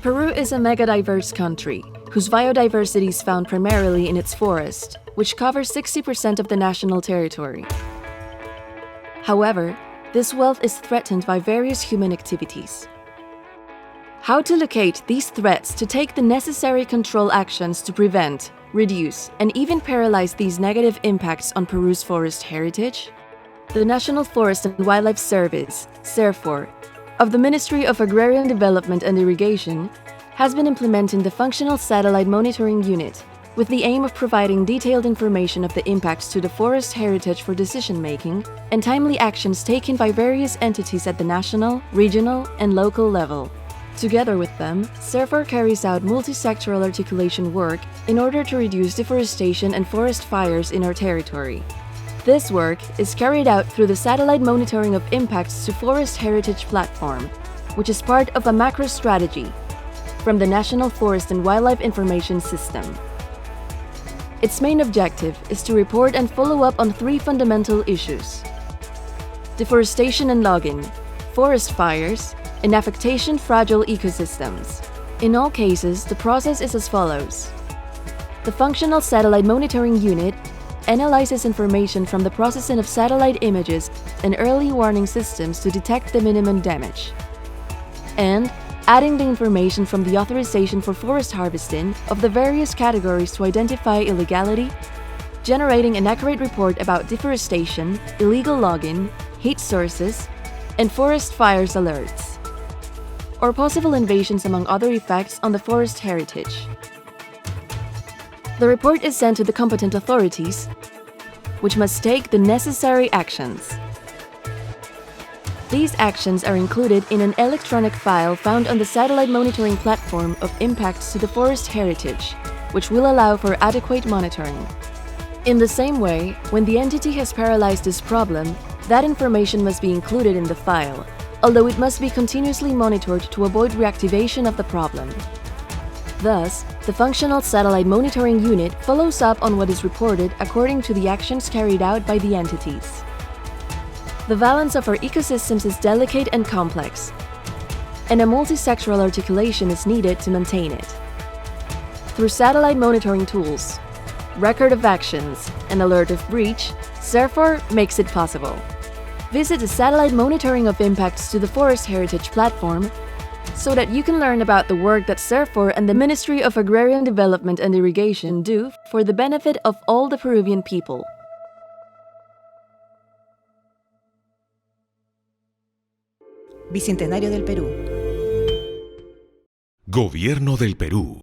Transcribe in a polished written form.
Peru is a mega-diverse country, whose biodiversity is found primarily in its forest, which covers 60% of the national territory. However, this wealth is threatened by various human activities. How to locate these threats to take the necessary control actions to prevent, reduce, and even paralyze these negative impacts on Peru's forest heritage? The National Forest and Wildlife Service, Serfor, of the Ministry of Agrarian Development and Irrigation, has been implementing the Functional Satellite Monitoring Unit with the aim of providing detailed information of the impacts to the forest heritage for decision-making and timely actions taken by various entities at the national, regional, and local level. Together with them, Serfor carries out multi-sectoral articulation work in order to reduce deforestation and forest fires in our territory. This work is carried out through the Satellite Monitoring of Impacts to Forest Heritage platform, which is part of a macro strategy from the National Forest and Wildlife Information System. Its main objective is to report and follow up on three fundamental issues: deforestation and logging, forest fires, and affectation fragile ecosystems. In all cases, the process is as follows. The Functional Satellite Monitoring Unit analyzes information from the processing of satellite images and early warning systems to detect the minimum damage, and adding the information from the authorization for forest harvesting of the various categories to identify illegality, generating an accurate report about deforestation, illegal logging, heat sources, and forest fires alerts, or possible invasions among other effects on the forest heritage. The report is sent to the competent authorities, which must take the necessary actions. These actions are included in an electronic file found on the Satellite Monitoring Platform of Impacts to the Forest Heritage, which will allow for adequate monitoring. In the same way, when the entity has paralyzed this problem, that information must be included in the file, although it must be continuously monitored to avoid reactivation of the problem. Thus, the Functional Satellite Monitoring Unit follows up on what is reported according to the actions carried out by the entities. The balance of our ecosystems is delicate and complex, and a multi-sectoral articulation is needed to maintain it. Through satellite monitoring tools, record of actions, and alert of breach, Serfor makes it possible. Visit the Satellite Monitoring of Impacts to the Forest Heritage platform so that you can learn about the work that Serfor and the Ministry of Agrarian Development and Irrigation do for the benefit of all the Peruvian people. Bicentenario del Perú. Gobierno del Perú.